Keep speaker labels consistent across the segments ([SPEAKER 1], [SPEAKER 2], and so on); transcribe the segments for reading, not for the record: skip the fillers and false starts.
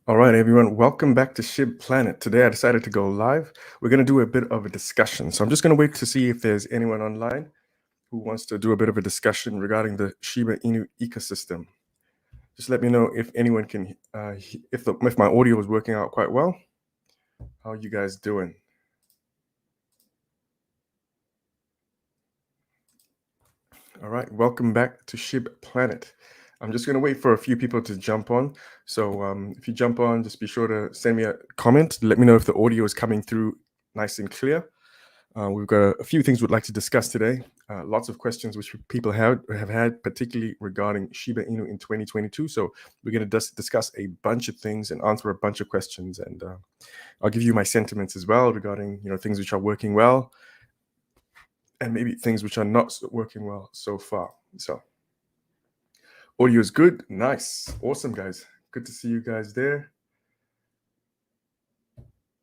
[SPEAKER 1] All right, everyone, welcome back to Shib Planet. Today I decided to go live. We're going to do a bit of a discussion. So I'm just going to wait to see if there's anyone online who wants to do a bit of a discussion regarding the Shiba Inu ecosystem. Just let me know if anyone can, if my audio is working out quite well. How are you guys doing? All right, welcome back to Shib Planet. I'm just going to wait for a few people to jump on. So if you jump on, just be sure to send me a comment. Let me know if the audio is coming through nice and clear. We've got a few things we'd like to discuss today. Lots of questions which people have had, particularly regarding Shiba Inu in 2022. So we're going to discuss a bunch of things and answer a bunch of questions. And I'll give you my sentiments as well regarding things which are working well and maybe things which are not working well so far. So audio is good. Nice. Awesome, guys. Good to see you guys there.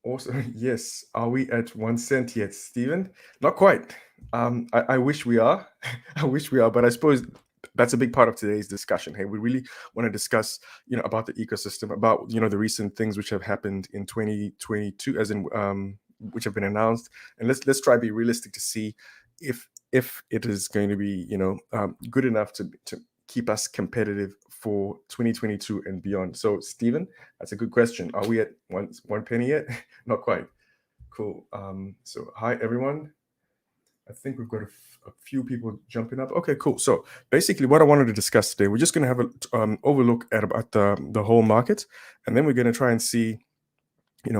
[SPEAKER 1] Awesome. Yes. Are we at 1 cent yet, Stephen? Not quite. I wish we are. I wish we are, but I suppose that's a big part of today's discussion. Hey, we really want to discuss, about the ecosystem, about the recent things which have happened in 2022, as in which have been announced, and let's try to be realistic to see if it is going to be good enough to keep us competitive for 2022 and beyond. So, Stephen, that's a good question. Are we at one penny yet? Not quite. Cool. So, hi everyone. I think we've got a few people jumping up. Okay, cool. So basically, what I wanted to discuss today, we're just going to have an overlook at about the whole market, and then we're going to try and see,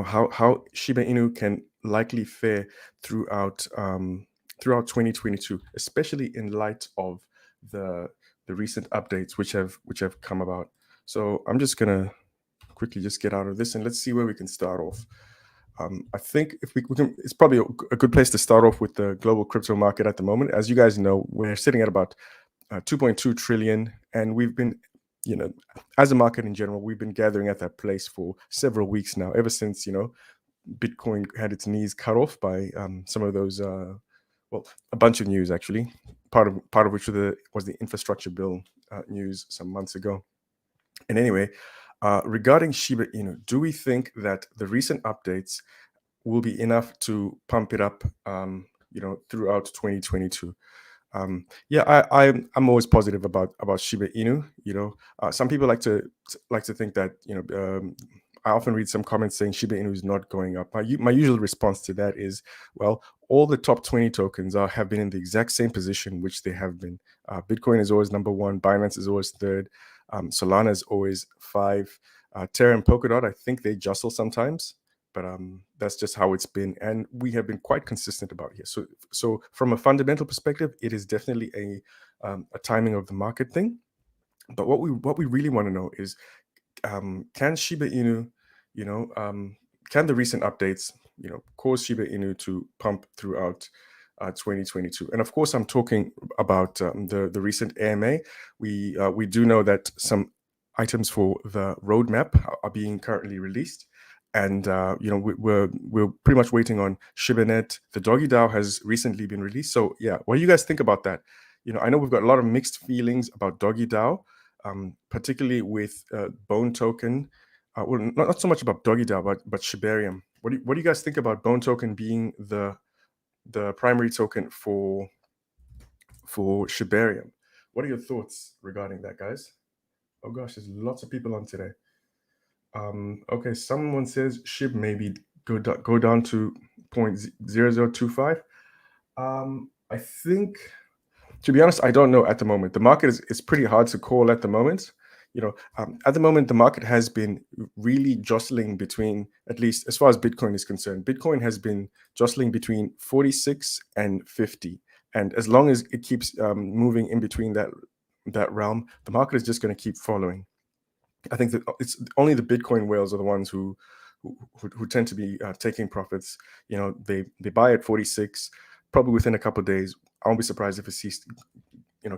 [SPEAKER 1] how Shiba Inu can likely fare throughout 2022, especially in light of the recent updates which have come about. So I'm just gonna quickly just get out of this and let's see where we can start off. I think if we can, it's probably a good place to start off with the global crypto market at the moment. As you guys know, we're sitting at about 2.2 trillion, and we've been, as a market in general, we've been gathering at that place for several weeks now, ever since Bitcoin had its knees cut off by some of those, well, a bunch of news actually. Part of which was the infrastructure bill news some months ago. And anyway, regarding Shiba Inu, do we think that the recent updates will be enough to pump it up, throughout 2022? Yeah, I'm always positive about Shiba Inu. Some people like to think that I often read some comments saying Shiba Inu is not going up. My usual response to that is, well, all the top 20 tokens have been in the exact same position which they have been. Bitcoin is always number one. Binance is always third. Solana is always five. Terra and Polkadot, I think they jostle sometimes, but that's just how it's been, and we have been quite consistent about it here. So from a fundamental perspective, it is definitely a timing of the market thing. But what we really want to know is, can Shiba Inu, can the recent updates, cause Shiba Inu to pump throughout 2022? And of course, I'm talking about the recent AMA. We do know that some items for the roadmap are being currently released, and we're pretty much waiting on Shibanet. The Doggy DAO has recently been released. So yeah, what do you guys think about that? I know we've got a lot of mixed feelings about Doggy DAO, particularly with Bone Token. Well, not so much about Doggy DAO, but Shibarium. What do you guys think about Bone Token being the primary token for Shibarium? What are your thoughts regarding that, guys? Oh gosh, there's lots of people on today. Okay, someone says Shib maybe go down to 0.0025. I think, to be honest, I don't know at the moment. The market is pretty hard to call at the moment. At the moment, the market has been really jostling between, at least as far as Bitcoin is concerned, Bitcoin has been jostling between 46 and 50. And as long as it keeps moving in between that realm, the market is just going to keep following. I think that it's only the Bitcoin whales are the ones who tend to be taking profits. They buy at 46, probably within a couple of days. I won't be surprised if it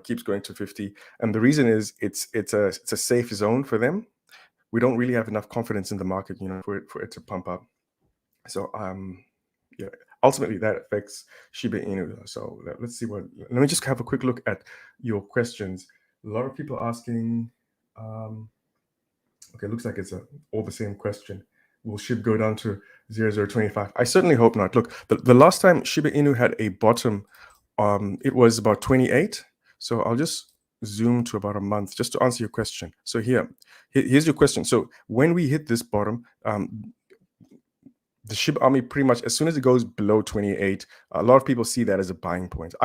[SPEAKER 1] keeps going to 50. And the reason is it's a safe zone for them. We don't really have enough confidence in the market, for it to pump up. So yeah, ultimately that affects Shiba Inu. So let's see let me just have a quick look at your questions. A lot of people asking. Okay, looks like it's all the same question. Will SHIB go down to 0.025? I certainly hope not. Look, the last time Shiba Inu had a bottom, it was about 28. So I'll just zoom to about a month just to answer your question. So here's your question. So when we hit this bottom, the SHIB army pretty much, as soon as it goes below 28, a lot of people see that as a buying point.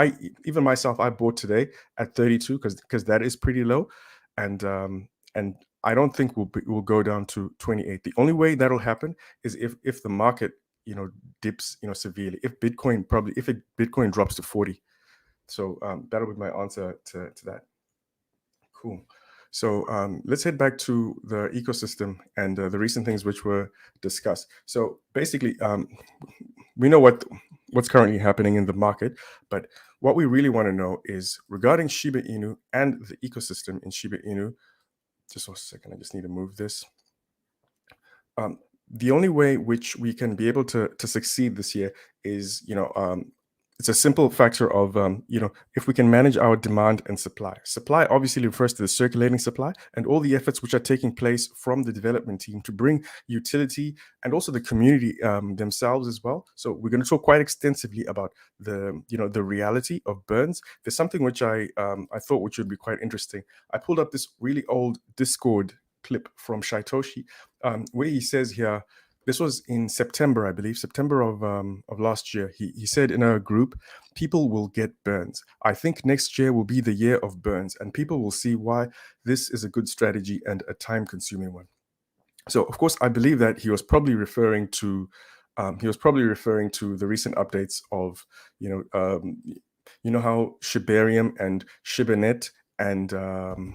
[SPEAKER 1] Even myself, I bought today at 32 because that is pretty low, and I don't think we'll go down to 28. The only way that'll happen is if the market dips severely. If Bitcoin drops to 40. So that'll be my answer to that. Cool. So let's head back to the ecosystem and the recent things which were discussed. So basically, we know what's currently happening in the market, but what we really want to know is regarding Shiba Inu and the ecosystem in Shiba Inu. Just a second, I just need to move this. The only way which we can be able to succeed this year is, it's a simple factor of, if we can manage our demand and supply. Supply obviously refers to the circulating supply and all the efforts which are taking place from the development team to bring utility and also the community themselves as well. So we're going to talk quite extensively about the reality of burns. There's something which I thought which would be quite interesting. I pulled up this really old Discord clip from Shitoshi, where he says here, this was in September, I believe, September of last year. He said in a group, people will get burns. I think next year will be the year of burns, and people will see why this is a good strategy and a time-consuming one. So, of course, I believe that he was probably referring to the recent updates of, how Shibarium and Shibanet and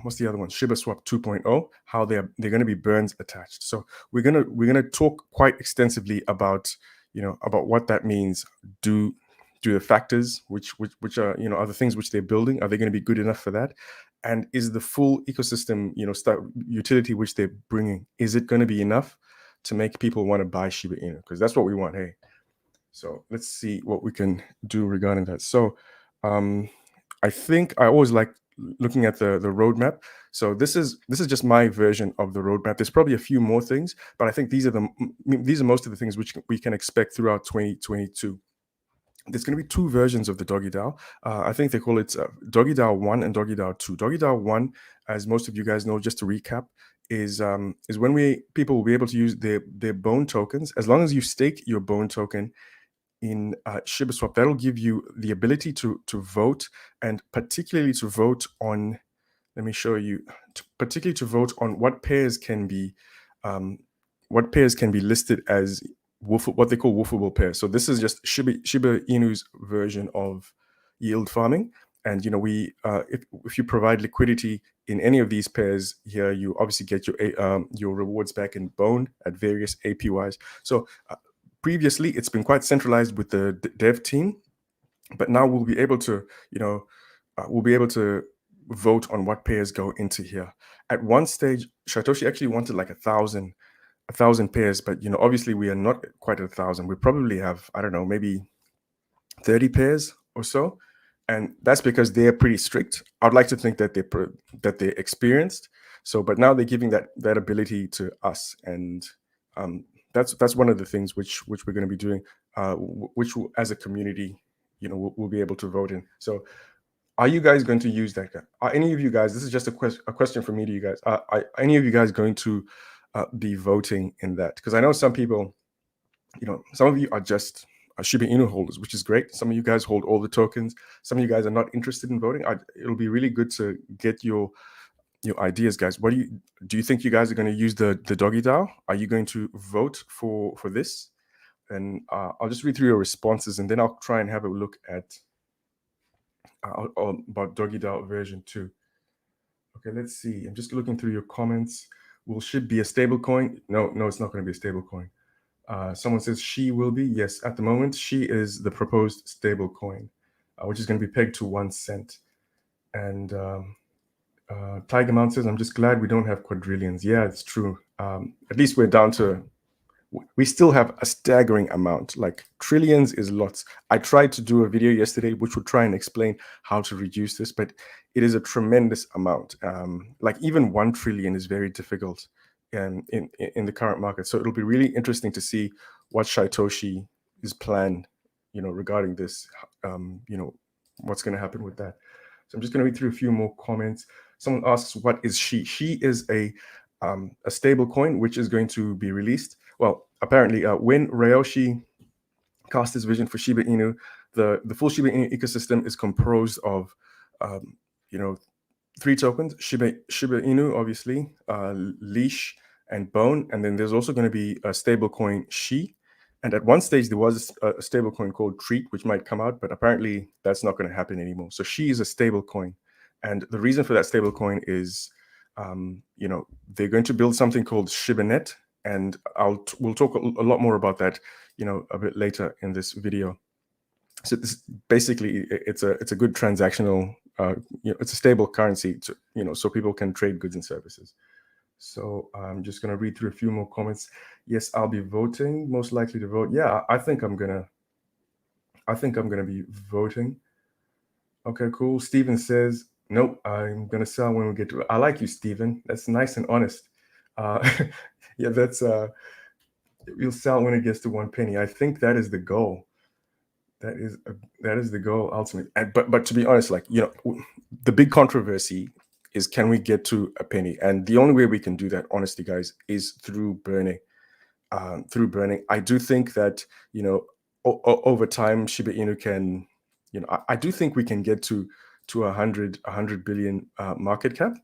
[SPEAKER 1] what's the other one? Shibaswap 2.0, how they're going to be burns attached. So we're gonna talk quite extensively about what that means. Do the factors which are are the things which they're building, are they going to be good enough for that? And is the full ecosystem utility which they're bringing, is it going to be enough to make people want to buy Shiba Inu? Because that's what we want. Hey, so let's see what we can do regarding that. So I think I always like looking at the roadmap. So this is just my version of the roadmap. There's probably a few more things, but I think these are most of the things which we can expect throughout 2022. There's going to be two versions of the Doggy DAO. I think they call it Doggy DAO 1 and Doggy DAO 2. Doggy DAO 1, as most of you guys know, just to recap, is when people will be able to use their bone tokens. As long as you stake your bone token in Shibaswap, that'll give you the ability to vote, and particularly to vote on, let me show you, particularly to vote on what pairs can be listed as what they call woofable pairs. So this is just Shiba Inu's version of yield farming. And if you provide liquidity in any of these pairs here, you obviously get your rewards back in bone at various APYs. So previously, it's been quite centralized with the dev team, but now we'll be able to, vote on what pairs go into here. At one stage, Satoshi actually wanted like 1,000 pairs, but obviously we are not quite at 1,000. We probably have, I don't know, maybe 30 pairs or so, and that's because they're pretty strict. I'd like to think that they're experienced. So, but now they're giving that ability to us, and that's one of the things which we're going to be doing, which as a community, we'll be able to vote in. So are you guys going to use that? Are any of you guys, this is just a question for me to you guys, are any of you guys going to be voting in that? Because I know some people, some of you are just Shiba Inu holders, which is great. Some of you guys hold all the tokens. Some of you guys are not interested in voting. It'll be really good to get your ideas, guys. What do you think you guys are going to use the Doggy DAO? Are you going to vote for this? And I'll just read through your responses, and then I'll try and have a look at about Doggy DAO version 2. Okay, let's see. I'm just looking through your comments. Will Shib be a stable coin? No, it's not going to be a stable coin. Someone says she will be. Yes, at the moment, she is the proposed stable coin, which is going to be pegged to 1 cent. And Tiger Mount says, I'm just glad we don't have quadrillions. Yeah, it's true. At least we're down to, we still have a staggering amount. Like trillions is lots. I tried to do a video yesterday which would try and explain how to reduce this, but it is a tremendous amount. Like even 1 trillion is very difficult in the current market. So it'll be really interesting to see what Satoshi is planned, regarding this, what's going to happen with that. So I'm just going to read through a few more comments. Someone asks, what is She? She is a stable coin which is going to be released. Well, apparently, when Ryoshi cast his vision for Shiba Inu, the full Shiba Inu ecosystem is composed of, you know, 3 tokens: Shiba Inu, obviously, LEASH, and Bone, and then there's also going to be a stablecoin She. And at one stage there was a stablecoin called Treat, which might come out, but apparently that's not going to happen anymore. So She is a stablecoin, and the reason for that stablecoin is, they're going to build something called Shibanet, and we'll talk a lot more about that, a bit later in this video. So this, basically, it's a good transactional, it's a stable currency, so people can trade goods and services. So I'm just going to read through a few more comments. Yes, I'll be voting, most likely to vote. Yeah, I think I'm gonna be voting. Okay, cool. Steven says, nope, I'm gonna sell when we get to it. I like you, Steven. That's nice and honest. Yeah, that's you'll sell when it gets to 1 penny. I think that is the goal. That is the goal ultimately. But to be honest, the big controversy is, can we get to a penny? And the only way we can do that, honestly, guys, is through burning. I do think that, over time, Shiba Inu can, I do think we can get to 100 billion market cap.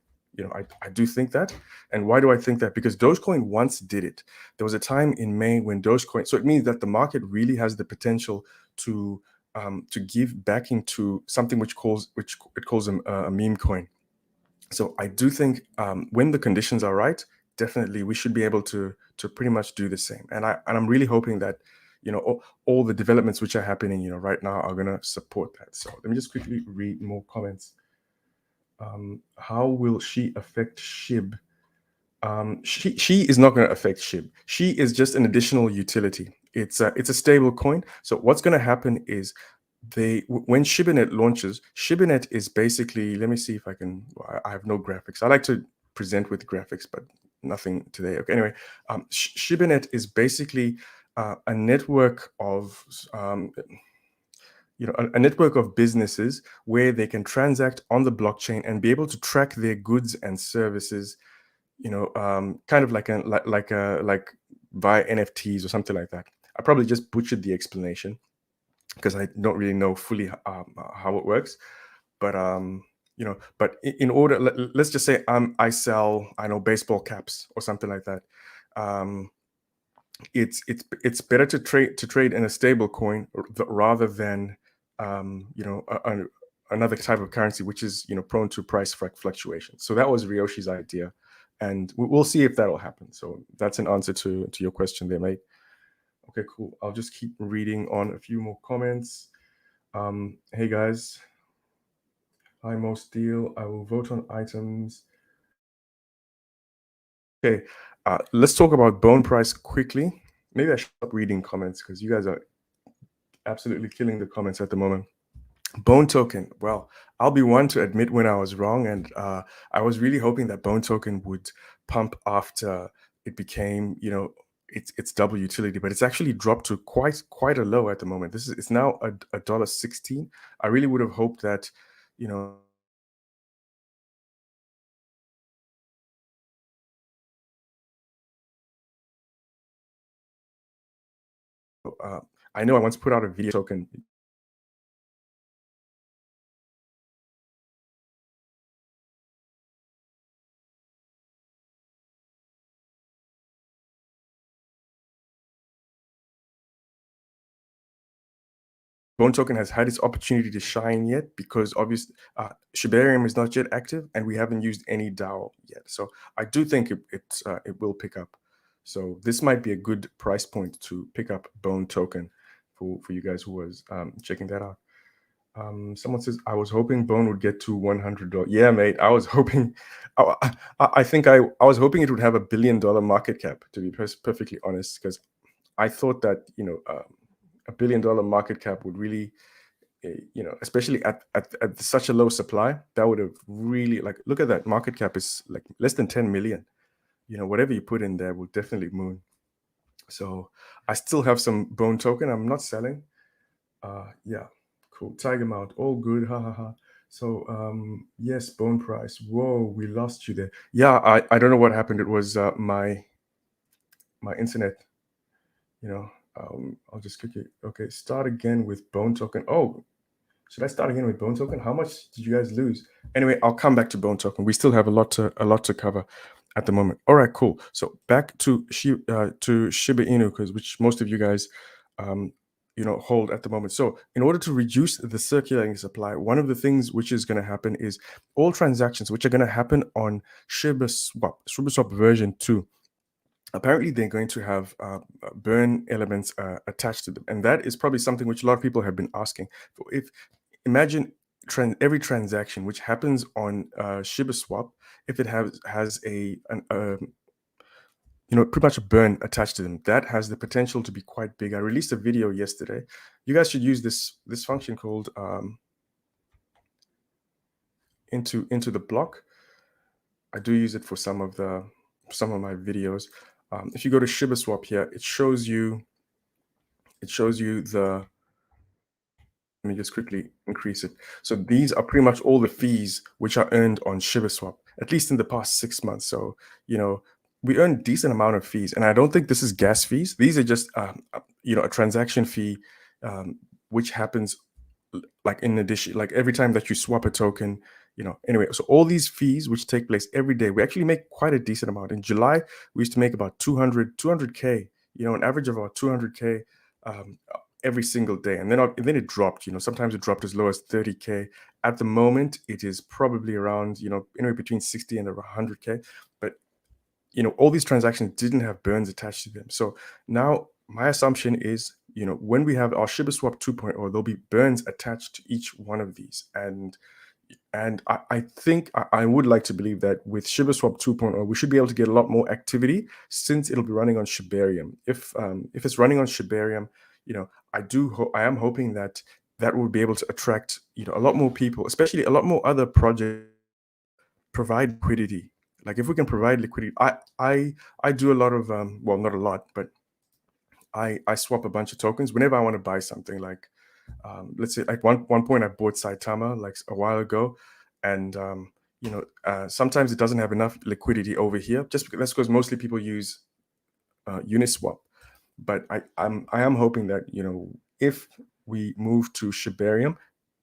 [SPEAKER 1] I do think that. And why do I think that? Because Dogecoin once did it. There was a time in May when Dogecoin, so it means that the market really has the potential to give backing to something which it calls a meme coin. So I do think, when the conditions are right, definitely we should be able to pretty much do the same. And I'm really hoping that, all the developments which are happening, right now, are going to support that. So let me just quickly read more comments. How will She affect Shib? She is not going to affect Shib. She is just an additional utility. It's a stable coin. So what's going to happen is, when Shibanet launches, Shibanet is basically, let me see if I can, I have no graphics. I like to present with graphics, but nothing today. Okay, anyway, Shibanet is basically a network of, a network of businesses where they can transact on the blockchain and be able to track their goods and services, kind of like via NFTs or something like that. I probably just butchered the explanation because I don't really know fully how it works, but in order, let's just say I sell, I know, baseball caps or something like that. It's better to trade in a stable coin rather than another type of currency which is prone to price fluctuation. So that was Ryoshi's idea, and we'll see if that'll happen. So that's an answer to your question there, mate. Okay, cool. I'll just keep reading on a few more comments. Hey guys, hi Mo Steel. I will vote on items. Okay, let's talk about bone price quickly. Maybe I should stop reading comments because you guys are absolutely killing the comments at the moment. Bone token. Well, I'll be one to admit when I was wrong, and I was really hoping that Bone token would pump after it became, its double utility, but it's actually dropped to quite a low at the moment. It's now a $1.16. I really would have hoped that, I know I once put out a video token. Bone token has had its opportunity to shine yet, because obviously Shibarium is not yet active and we haven't used any DAO yet. So I do think it will pick up. So this might be a good price point to pick up Bone token for you guys who was checking that out. Someone says, I was hoping Bone would get to $100. Yeah, mate, I was hoping, I think I was hoping it would have $1 billion market cap, to be perfectly honest, because I thought that, $1 billion market cap would really, especially at such a low supply, that would have really, look at that market cap is like less than 10 million. whatever you put in there will definitely moon. So I still have some Bone token. I'm not selling. Yeah, cool. Tiger Mount, all good. Ha ha ha. So yes, Bone price. Whoa, we lost you there. Yeah, I don't know what happened. It was my internet. I'll just click it. Okay, start again with Bone token. Oh, should I start again with Bone token? How much did you guys lose? Anyway, I'll come back to Bone token. We still have a lot to cover at the moment. All right, cool. So back to Shiba Inu, because which most of you guys hold at the moment. So in order to reduce the circulating supply, one of the things which is going to happen is all transactions which are going to happen on Shibaswap version 2. Apparently they're going to have burn elements attached to them, and that is probably something which a lot of people have been asking for. If imagine every transaction which happens on Shibaswap, if it has pretty much a burn attached to them, that has the potential to be quite big. I released a video yesterday. You guys should use this function called into the block. I do use it for some of my videos. If you go to Shibaswap here, it shows you the, let me just quickly increase it. So these are pretty much all the fees which are earned on Shibaswap, at least in the past 6 months. So, we earn a decent amount of fees, and I don't think this is gas fees. These are just, a transaction fee, which happens like in addition, like every time that you swap a token, anyway. So all these fees which take place every day, we actually make quite a decent amount. In July, we used to make about 200K, an average of about 200K every single day. And then it dropped, sometimes it dropped as low as 30K. At the moment, it is probably around, anywhere between 60 and 100K. But, all these transactions didn't have burns attached to them. So now my assumption is, when we have our Shibaswap 2.0, there'll be burns attached to each one of these. And I think I would like to believe that with Shibaswap 2.0, we should be able to get a lot more activity since it'll be running on Shibarium. If it's running on Shibarium, I am hoping that will be able to attract a lot more people, especially a lot more other projects provide liquidity. Like if we can provide liquidity, I do a lot of well, not a lot, but I swap a bunch of tokens whenever I want to buy something. Like let's say like one point I bought Saitama like a while ago, and sometimes it doesn't have enough liquidity over here, just because that's because mostly people use Uniswap. But I am hoping that if we move to Shibarium,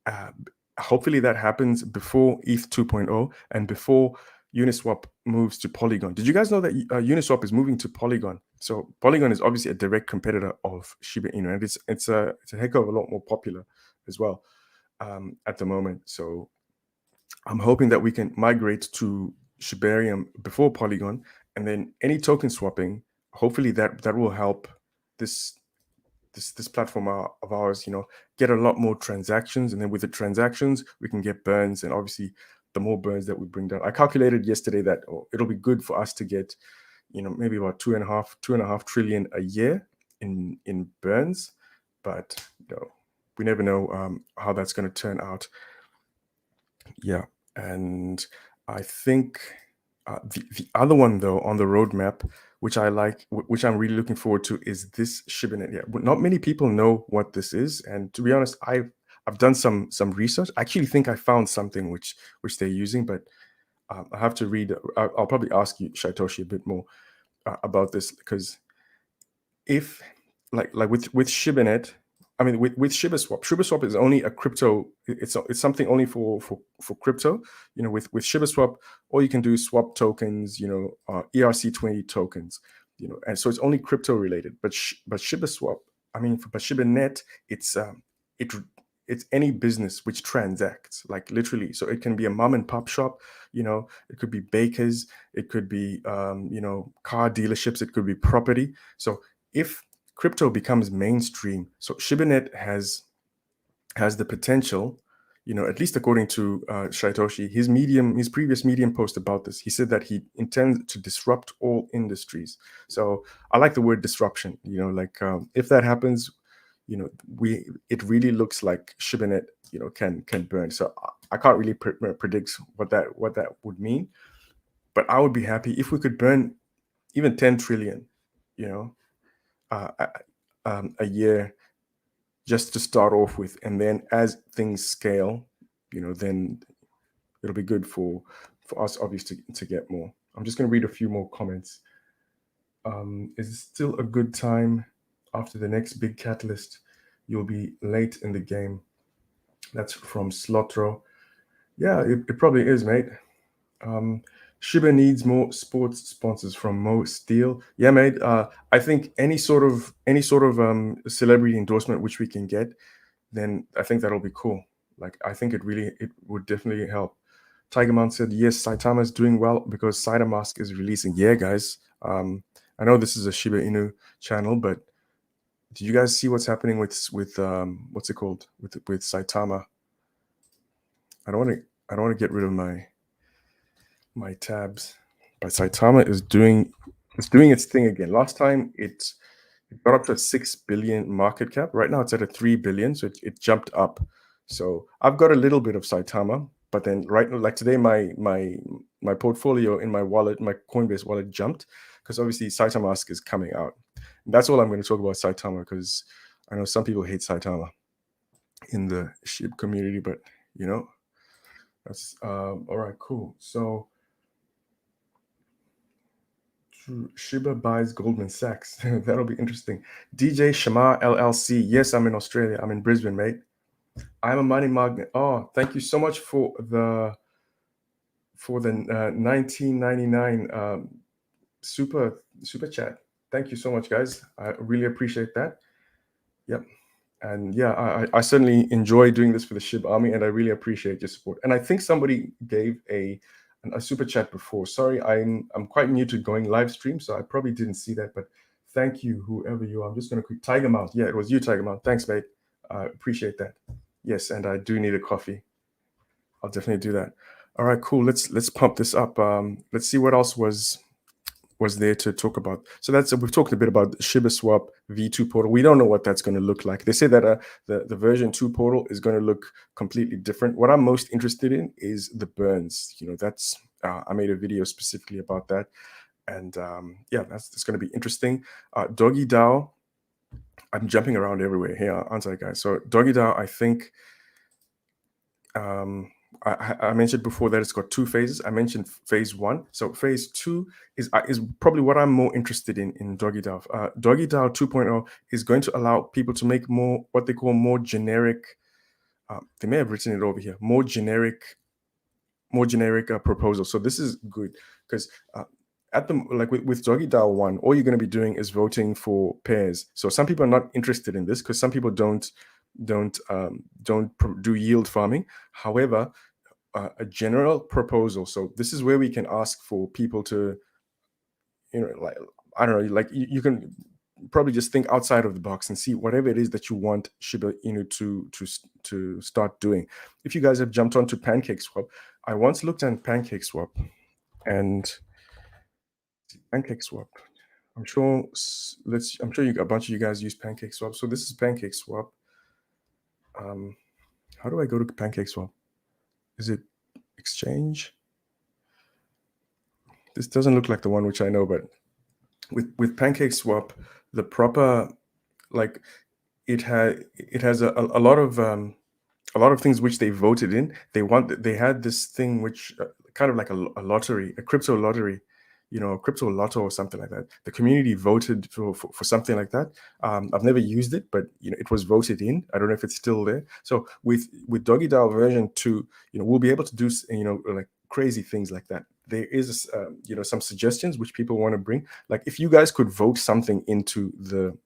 [SPEAKER 1] uh, hopefully that happens before ETH 2.0 and before Uniswap moves to Polygon. Did you guys know that Uniswap is moving to Polygon? So Polygon is obviously a direct competitor of Shiba Inu, and it's a heck of a lot more popular as well at the moment. So I'm hoping that we can migrate to Shibarium before Polygon, and then any token swapping, hopefully that will help this platform of ours, get a lot more transactions. And then with the transactions, we can get burns. And obviously, the more burns that we bring down, I calculated yesterday that it'll be good for us to get, maybe about 2.5 trillion a year in burns. But we never know how that's going to turn out. Yeah, and I think the other one though on the roadmap, which I like, which I'm really looking forward to, is this Shibanet. Yeah, not many people know what this is, and to be honest, I've done some research. I actually think I found something which they're using, but I have to read. I'll probably ask you, Shaitoshi, a bit more about this, because if like with Shibanet, I mean with Shibaswap is only a crypto. It's something only for crypto. With Shibaswap, all you can do is swap tokens. ERC20 tokens. And so it's only crypto related. But Shibaswap, but Shibanet, it's any business which transacts, like literally. So it can be a mom and pop shop. It could be bakers. It could be car dealerships. It could be property. So if crypto becomes mainstream, so Shibanet has the potential, at least according to Shaitoshi, his previous Medium post about this, he said that he intends to disrupt all industries. So I like the word disruption. If that happens, it really looks like Shibanet, can burn. So I can't really predict what that would mean, but I would be happy if we could burn even 10 trillion, you know, a year just to start off with. And then as things scale, then it'll be good for us, obviously, to get more. I'm just going to read a few more comments. Is it still a good time after the next big catalyst? You'll be late in the game. That's from Slotro. Yeah, it probably is, mate. Shiba needs more sports sponsors from Mo Steel. Yeah, mate. I think any sort of celebrity endorsement which we can get, then I think that'll be cool. Like, I think it would definitely help. Tiger Mount said, yes, Saitama is doing well because Cybermask is releasing. Yeah, guys. I know this is a Shiba Inu channel, but do you guys see what's happening with what's it called with Saitama? I don't want to get rid of my tabs, but Saitama is doing its thing again. Last time it got up to a 6 billion market cap. Right now it's at a 3 billion, so it jumped up. So I've got a little bit of Saitama, but then right now, like today, my portfolio in my wallet, my Coinbase wallet, jumped because obviously Saitama is coming out. And that's all I'm going to talk about Saitama, because I know some people hate Saitama in the Shib community, but that's all right. Cool. So Shiba buys Goldman Sachs. That'll be interesting. DJ Shama LLC. Yes, I'm in Australia. I'm in Brisbane, mate. I'm a money magnet. Oh, thank you so much for the 1999 super chat. Thank you so much, guys. I really appreciate that. Yep. And yeah, I certainly enjoy doing this for the Shib Army, and I really appreciate your support. And I think somebody gave a super chat before. Sorry, I'm quite new to going live stream, so I probably didn't see that. But thank you, whoever you are. I'm just going to quick Tiger Mount. Yeah, it was you, Tiger Mount. Thanks, mate. I appreciate that. Yes, and I do need a coffee. I'll definitely do that. All right, cool. Let's pump this up. Let's see what else was there to talk about. So we've talked a bit about Shibaswap v2 portal. We don't know what that's going to look like. They say that the version 2 portal is going to look completely different. What I'm most interested in is the burns. That's I made a video specifically about that, and yeah, that's going to be interesting. Doggy DAO. I'm jumping around everywhere here, aren't I, guys? So Doggy DAO, I think. I mentioned before that it's got 2 phases. I mentioned phase 1. So phase 2 is probably what I'm more interested in Doggy DAO. Doggy DAO 2.0 is going to allow people to make more, what they call more generic. They may have written it over here. More generic proposals. So this is good because with Doggy DAO 1, all you're going to be doing is voting for pairs. So some people are not interested in this because some people don't do yield farming. However, a general proposal. So this is where we can ask for people to, like, I don't know, like you can probably just think outside of the box and see whatever it is that you want Shiba Inu to start doing. If you guys have jumped onto PancakeSwap, I once looked at PancakeSwap, and PancakeSwap. I'm sure a bunch of you guys use PancakeSwap. So this is PancakeSwap. How do I go to PancakeSwap? Is it exchange? This doesn't look like the one which I know, but with PancakeSwap, the proper, like, it has a lot of things which they voted in. They had this thing which kind of like a lottery, a crypto lottery, a crypto lotto or something like that. The community voted for something like that. I've never used it, but it was voted in. I don't know if it's still there. So with Doggy DAO version 2, we'll be able to do like crazy things like that. There is some suggestions which people want to bring. Like, if you guys could vote something into the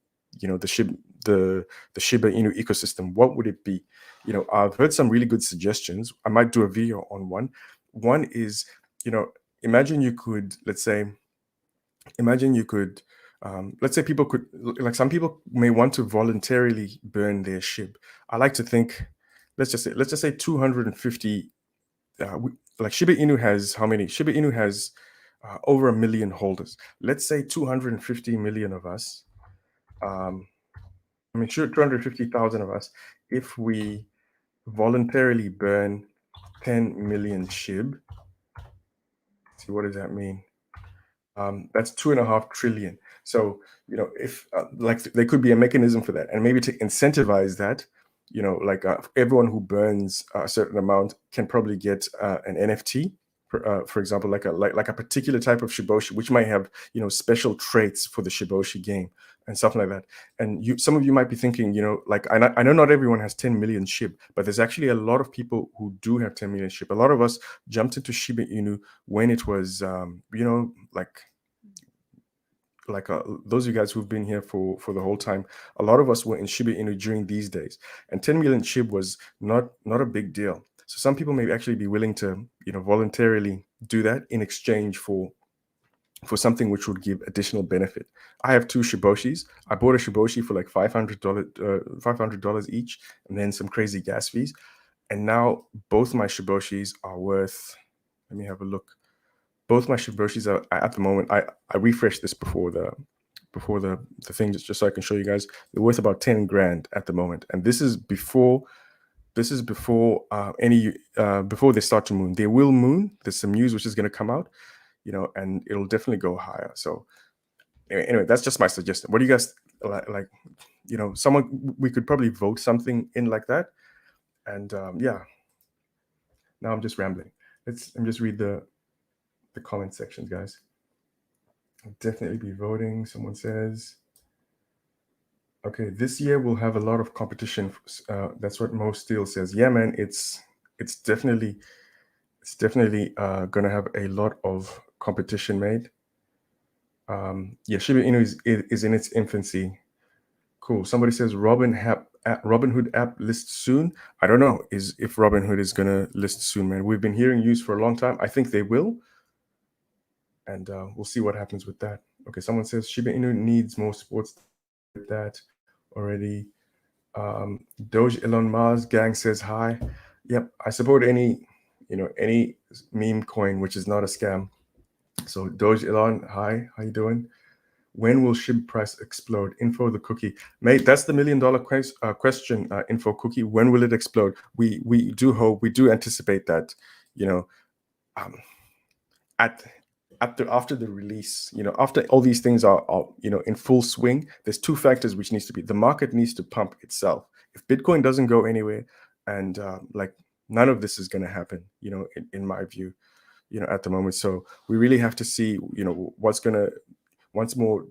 [SPEAKER 1] the Shiba Inu ecosystem, what would it be? I've heard some really good suggestions. I might do a video on one. One is, imagine you could, let's say people could, like, some people may want to voluntarily burn their Shib. I like to think, let's just say 250. Like, Shiba Inu has how many? Shiba Inu has over 1 million holders. Let's say 250 million of us. 250,000 of us. If we voluntarily burn 10 million Shib, see, what does that mean? That's 2.5 trillion. So, if like there could be a mechanism for that, and maybe to incentivize that, like everyone who burns a certain amount can probably get an NFT, for example, like a particular type of Shiboshi, which might have special traits for the Shiboshi game and stuff like that. And some of you might be thinking, like I know not everyone has 10 million Shib, but there's actually a lot of people who do have 10 million Shib. A lot of us jumped into Shiba Inu when it was, those of you guys who've been here for the whole time, a lot of us were in Shiba Inu during these days, and 10 million Shib was not a big deal. So some people may actually be willing to voluntarily do that in exchange for something which would give additional benefit. I have 2 Shiboshis. I bought a Shiboshi for like $500 each, and then some crazy gas fees. And now both my Shiboshis are worth, let me have a look. Both my Shiboshis are at the moment, I refreshed this before the thing, just so I can show you guys. They're worth about 10 grand at the moment. And this is before before they start to moon. They will moon. There's some news which is going to come out, and it'll definitely go higher. So anyway, that's just my suggestion. What do you guys like? Someone, we could probably vote something in like that. And yeah, now I'm just rambling. Let me just read the comment sections, guys. I'll definitely be voting. Someone says, okay, this year we'll have a lot of competition. That's what Mo Steele says. Yeah, man, it's definitely gonna have a lot of competition made. Yeah, Shiba Inu is in its infancy. Cool. Somebody says Robinhood app lists soon. I don't know if Robinhood is gonna list soon, man. We've been hearing news for a long time. I think they will, and we'll see what happens with that. Okay, someone says Shiba Inu needs more sports. That already. Doge Elon Musk gang says hi. Yep, I support any meme coin which is not a scam. So Doge Elon, hi, how you doing? When will SHIB price explode? Info the cookie, mate. That's the $1 million question. Info cookie. When will it explode? We do hope, we do anticipate that. After the release, after all these things are in full swing, there's 2 factors which needs to be. The market needs to pump itself. If Bitcoin doesn't go anywhere, and like none of this is going to happen, in my view, at the moment. So we really have to see, what's going to, once more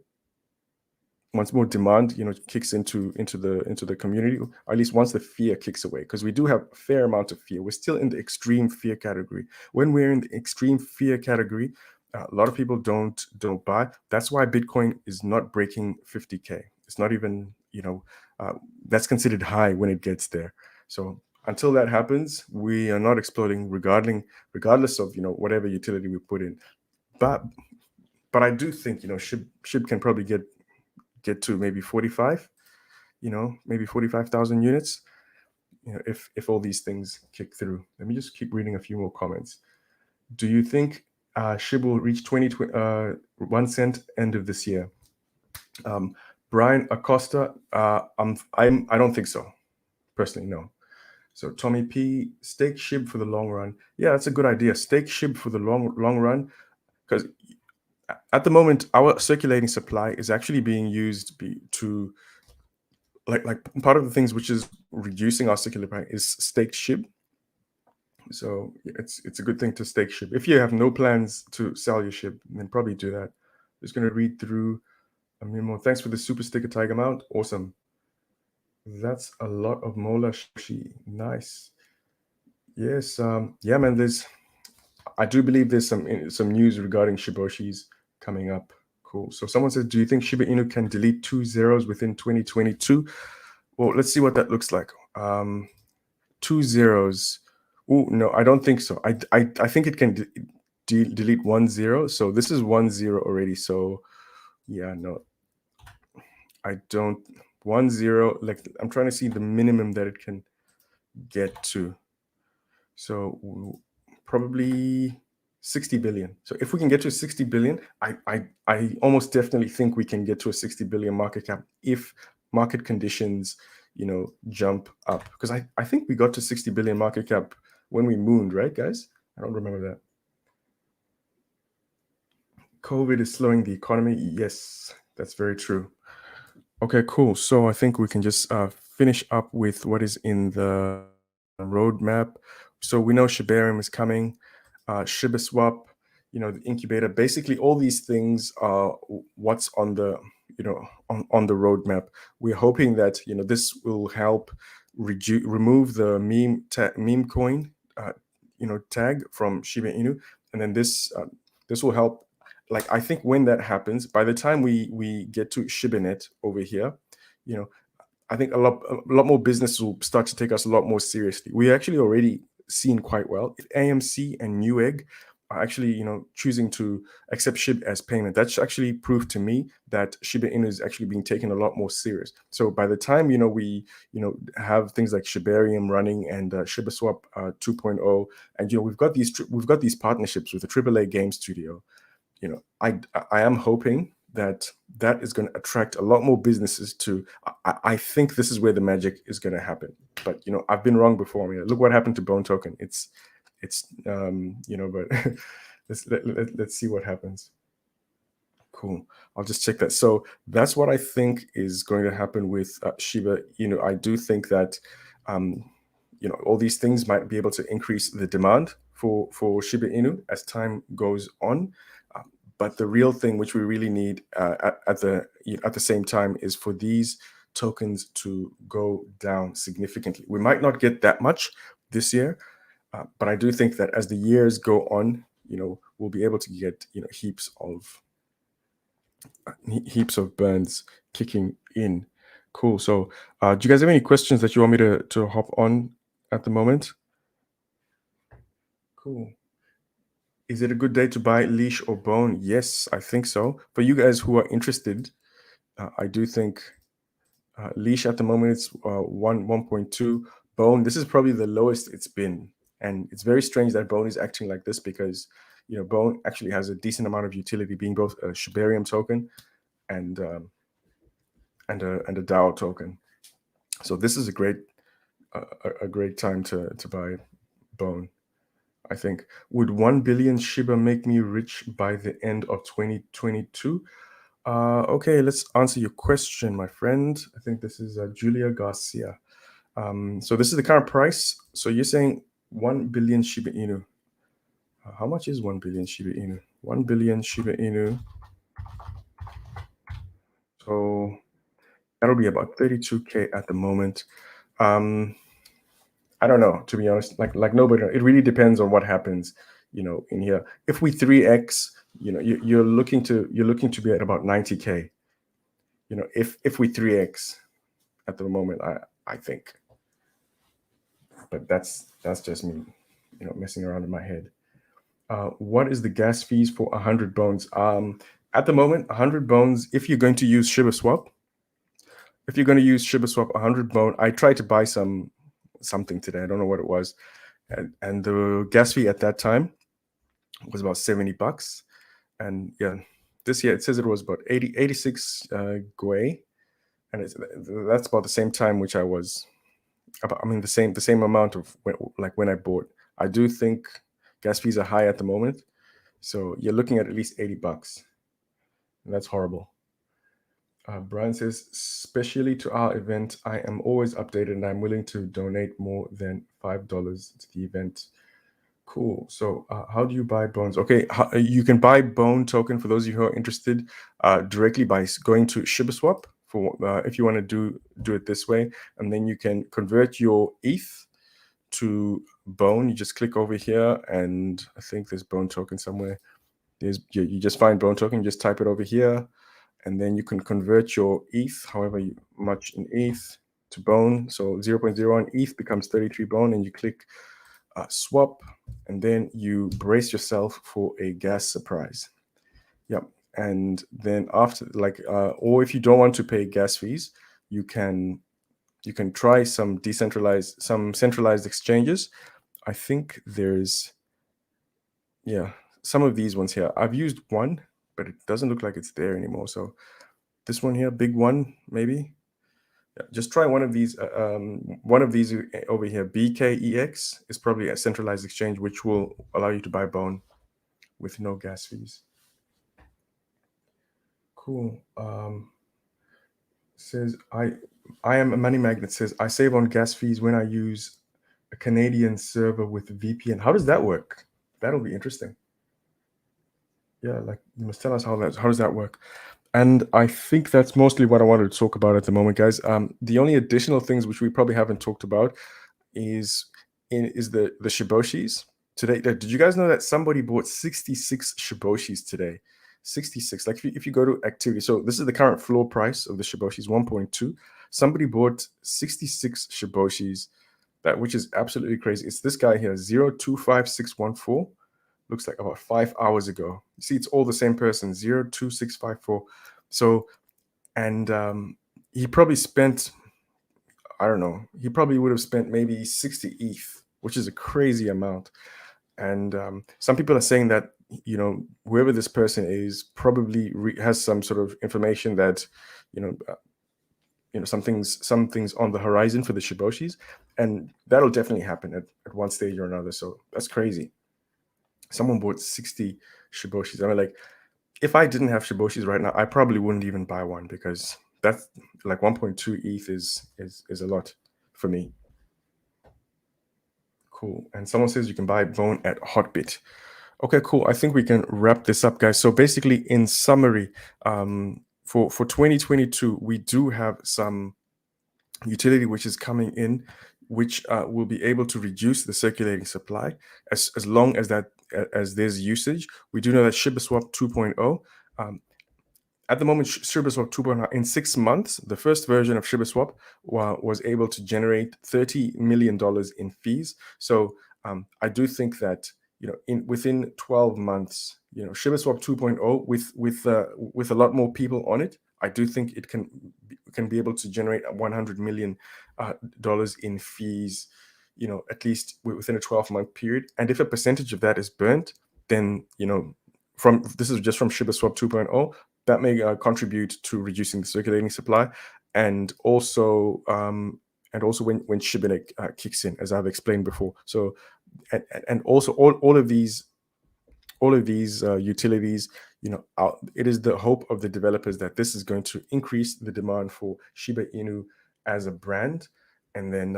[SPEAKER 1] demand kicks into the community, or at least once the fear kicks away, because we do have a fair amount of fear. We're still in the extreme fear category. When we're in the extreme fear category, a lot of people don't buy. That's why Bitcoin is not breaking 50K. It's not even, that's considered high when it gets there. So until that happens, we are not exploding, regardless of whatever utility we put in. But I do think Shib can probably get to maybe 45, maybe 45,000 units, if all these things kick through. Let me just keep reading a few more comments. Do you think Shib will reach 1 cent end of this year? Brian Acosta, I don't think so. Personally, no. So Tommy P, stake Shib for the long run. Yeah, that's a good idea. Stake Shib for the long run, because at the moment our circulating supply is actually being used to like part of the things which is reducing our circulating supply is staked Shib. So it's a good thing to stake Shib. If you have no plans to sell your Shib, then probably do that. Just going to read through a memo. Thanks for the super sticker, Tiger Mount. Awesome. That's a lot of Mola Shiboshi. Nice. Yes. Yeah, man. I do believe there's some news regarding Shiboshis coming up. Cool. So someone says, do you think Shiba Inu can delete 2 zeros within 2022? Well, let's see what that looks like. 2 zeros. Oh, no, I don't think so. I think it can delete 1 0. So this is 1 0 already. So yeah, no, I don't. 1 0. Like, I'm trying to see the minimum that it can get to. So probably 60 billion. So if we can get to 60 billion, I almost definitely think we can get to a 60 billion market cap if market conditions jump up, because I think we got to 60 billion market cap when we mooned, right, guys? I don't remember that. COVID is slowing the economy. Yes, that's very true. Okay, cool. So I think we can just finish up with what is in the roadmap. So we know Shibarium is coming, Shibaswap, the incubator. Basically, all these things are what's on the on the roadmap. We're hoping that this will help remove the meme coin tag from Shiba Inu, and then this will help. Like, I think when that happens, by the time we get to Shibanet over here, you know I think a lot more businesses will start to take us a lot more seriously. We actually already seen quite well. If AMC and Newegg are actually choosing to accept Shib as payment, that's actually proof to me that Shiba Inu is actually being taken a lot more serious. So by the time we have things like Shibarium running and Shibaswap 2.0, and we've got these partnerships with the AAA game studio. I am hoping that is going to attract a lot more businesses to. I think this is where the magic is going to happen. But I've been wrong before. Look what happened to Bone Token. It's but let's see what happens. Cool. I'll just check that. So that's what I think is going to happen with Shiba. I do think that all these things might be able to increase the demand for Shiba Inu as time goes on. But the real thing which we really need at the same time is for these tokens to go down significantly. We might not get that much this year, but I do think that as the years go on, we'll be able to get heaps of burns kicking in. Cool. So do you guys have any questions that you want me to hop on at the moment? Cool. Is it a good day to buy Leash or Bone? Yes, I think so. For you guys who are interested, I do think Leash at the moment it's 1.2. Bone, this is probably the lowest it's been, and it's very strange that Bone is acting like this because Bone actually has a decent amount of utility, being both a Shibarium token and a DAO token. So this is a great time to buy Bone. I think. Would 1 billion Shiba make me rich by the end of 2022? Okay, let's answer your question, my friend. I think this is Julia Garcia. So this is the current price. So you're saying 1 billion Shiba Inu. How much is 1 billion Shiba Inu? 1 billion Shiba Inu. So that'll be about 32K at the moment. I don't know, to be honest. Like nobody. It really depends on what happens, in here. If we 3x, you're looking to be at about 90K. If we 3x at the moment, I think. But that's just me, messing around in my head. What is the gas fees for 100 bones? At the moment, 100 bones. If you're going to use Shibaswap, 100 bone. I tried to buy something today. I don't know what it was, and the gas fee at that time was about $70. And yeah, this year it says it was about 86 Gwei, and that's about the same time which I was. The same amount of when I bought. I do think gas fees are high at the moment, so you're looking at least $80, and that's horrible. Brian says, especially to our event, I am always updated and I'm willing to donate more than $5 to the event. Cool. So how do you buy bones? Okay, you can buy Bone token, for those of you who are interested, directly by going to Shibaswap for if you want to do it this way, and then you can convert your ETH to Bone. You just click over here, and I think there's Bone token somewhere. You just find Bone token, just type it over here, and then you can convert your ETH, however much in ETH, to Bone. So 0.01 ETH becomes 33 Bone, and you click swap, and then you brace yourself for a gas surprise. Yep. And then after, or if you don't want to pay gas fees, you can try some centralized exchanges. I think there's some of these ones here. I've used one, but it doesn't look like it's there anymore. So this one here, big one, maybe. Yeah, just try one of these. One of these over here, BKEX, is probably a centralized exchange which will allow you to buy Bone with no gas fees. Cool. Says I am a money magnet. Says I save on gas fees when I use a Canadian server with VPN. How does that work? That'll be interesting. Yeah, like you must tell us how does that work? And I think that's mostly what I wanted to talk about at the moment, guys. The only additional things which we probably haven't talked about is the Shiboshis today. Did you guys know that somebody bought 66 Shiboshis today? 66. Like if you go to activity, so this is the current floor price of the Shiboshis, 1.2. Somebody bought 66 Shiboshis, which is absolutely crazy. It's this guy here, 025614. Looks like about 5 hours ago. You see, it's all the same person, 02654. So, and he probably spent, I don't know, he probably would have spent maybe 60 ETH, which is a crazy amount. And some people are saying that, whoever this person is probably has some sort of information that, some things on the horizon for the Shiboshis, and that'll definitely happen at one stage or another. So that's crazy. Someone bought 60 Shiboshis. I mean, like, if I didn't have Shiboshis right now, I probably wouldn't even buy one, because that's like 1.2 ETH is a lot for me. Cool. And someone says you can buy Bone at Hotbit. Okay, cool. I think we can wrap this up, guys. So basically, in summary, for 2022, we do have some utility which is coming in, which will be able to reduce the circulating supply as long as there's usage. We do know that Shibaswap 2.0, at the moment, Shibaswap 2.0, in 6 months, the first version of Shibaswap was able to generate $30 million in fees. So I do think that within 12 months, Shibaswap 2.0 with a lot more people on it, I do think it can be able to generate $100 million in fees, at least within a 12-month period. And if a percentage of that is burnt, then this is just from Shibaswap 2.0, that may contribute to reducing the circulating supply, and also when Shibanet kicks in, as I've explained before. So and also all of these utilities, it is the hope of the developers that this is going to increase the demand for Shiba Inu as a brand, and then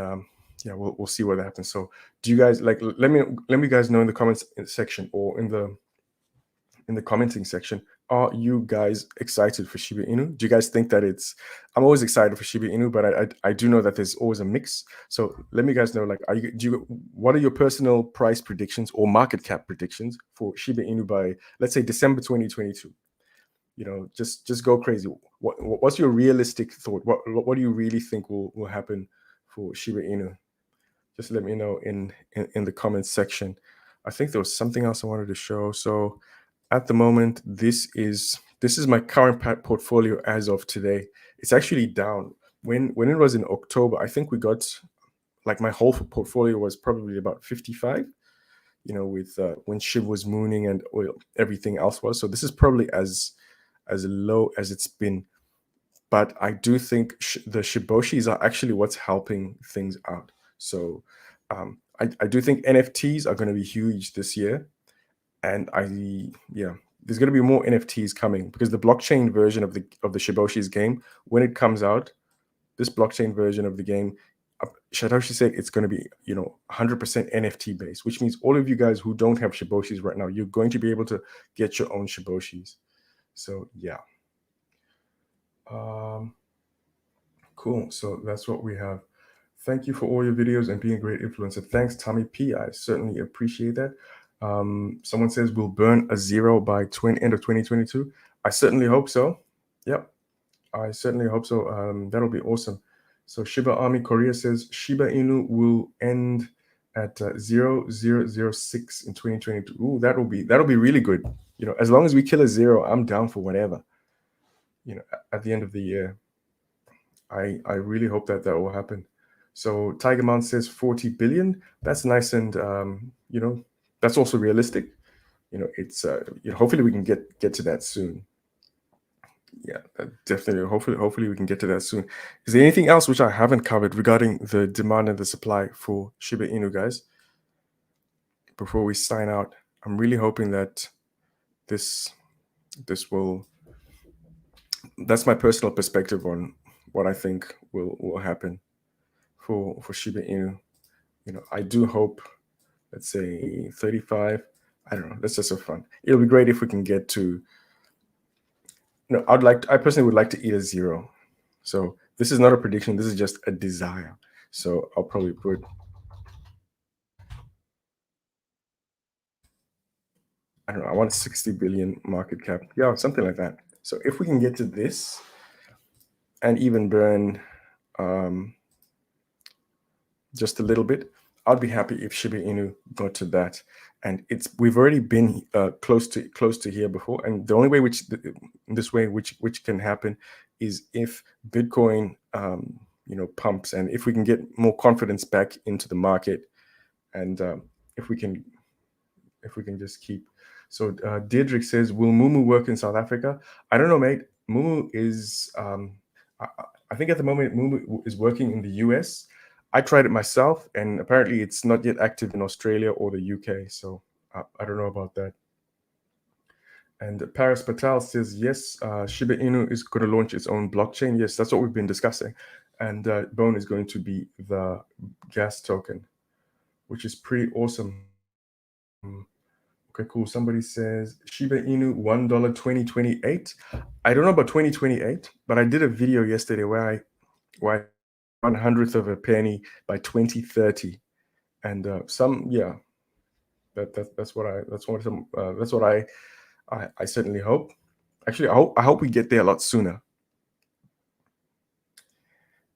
[SPEAKER 1] we'll see what happens. So do you guys let me guys know in the comments section, or in the commenting section, are you guys excited for Shiba Inu? Do you guys think that I'm always excited for Shiba Inu, but I do know that there's always a mix. So let me guys know, like, what are your personal price predictions or market cap predictions for Shiba Inu by, let's say, December 2022? Just go crazy. What's your realistic thought? What do you really think will happen for Shiba Inu? Just let me know in the comments section. I think there was something else I wanted to show. So at the moment, this is my current portfolio as of today. It's actually down. When it was in October, I think we got, like, my whole portfolio was probably about 55, with when Shib was mooning and everything else was. So this is probably as low as it's been. But I do think the Shiboshis are actually what's helping things out. So I do think NFTs are going to be huge this year. And there's going to be more NFTs coming, because the blockchain version of the Shiboshis game, when it comes out, this blockchain version of the game, Satoshi said it's going to be 100% NFT based, which means all of you guys who don't have Shiboshis right now, you're going to be able to get your own Shiboshis. So yeah, cool. So that's what we have. Thank you for all your videos and being a great influencer. Thanks, Tommy P. I certainly appreciate that. Someone says we'll burn a zero by end of 2022. I certainly hope so. Yep, I certainly hope so. That'll be awesome. So Shiba Army Korea says Shiba Inu will end at 0006 in 2022. Ooh, that'll be really good. As long as we kill a zero, I'm down for whatever. At the end of the year, I really hope that will happen. So Tiger Mount says 40 billion. That's nice, and that's also realistic. It's hopefully we can get to that soon. Yeah, definitely. Hopefully we can get to that soon. Is there anything else which I haven't covered regarding the demand and the supply for Shiba Inu, guys? Before we sign out, I'm really hoping that this will that's my personal perspective on what I think will happen for Shiba Inu. I do hope, let's say 35. I don't know. That's just so fun. It'll be great if we can get to. I personally would like to eat a zero. So this is not a prediction. This is just a desire. So I'll probably put, I don't know, I want 60 billion market cap. Yeah, something like that. So if we can get to this and even burn just a little bit, I'd be happy if Shiba Inu got to that. And we've already been close to here before. And the only way which can happen is if Bitcoin pumps, and if we can get more confidence back into the market, and if we can just keep. So Deirdre says, will Mumu work in South Africa? I don't know, mate. Mumu is, I think at the moment, Mumu is working in the US. I tried it myself, and apparently it's not yet active in Australia or the UK. So I don't know about that. And Paris Patel says, yes, Shiba Inu is going to launch its own blockchain. Yes, that's what we've been discussing. And Bone is going to be the gas token, which is pretty awesome. Okay, cool. Somebody says Shiba Inu $1 2028. I don't know about 2028, but I did a video yesterday where I 1/100th of a penny by 2030, and that's what I certainly hope. Actually, I hope we get there a lot sooner.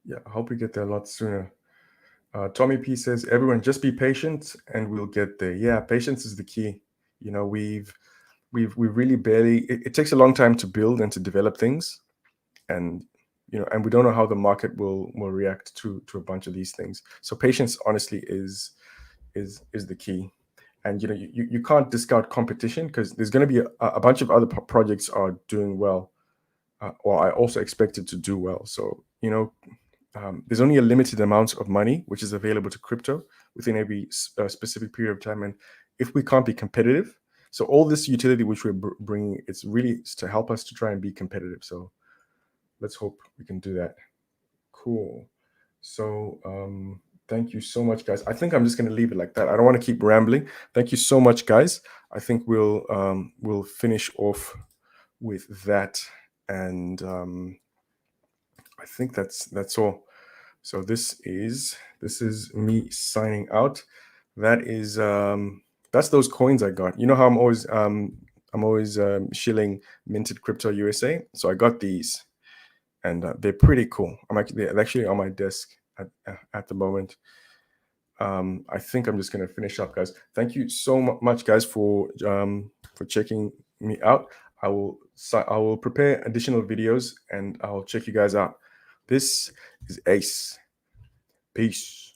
[SPEAKER 1] Yeah, I hope we get there a lot sooner. Tommy P says, everyone just be patient and we'll get there. Yeah, patience is the key. We've really barely, it takes a long time to build and to develop things, and and we don't know how the market will react to a bunch of these things. So patience honestly is the key. And you can't discount competition, because there's going to be a bunch of other projects are doing well, or I also expected to do well. So there's only a limited amount of money which is available to crypto within every specific period of time, and if we can't be competitive, so all this utility which we're bringing, it's really to help us to try and be competitive. So let's hope we can do that. Cool. So thank you so much, guys. I think I'm just going to leave it like that. I don't want to keep rambling. Thank you so much, guys. I think we'll finish off with that, and I think that's all. So this is me signing out. That's those coins I got. You know how I'm always shilling minted crypto USA. So I got these, and they're pretty cool. They're actually on my desk at the moment. I think I'm just going to finish up, guys. Thank you so much, guys, for checking me out. I will prepare additional videos and I'll check you guys out. This is Ace. Peace.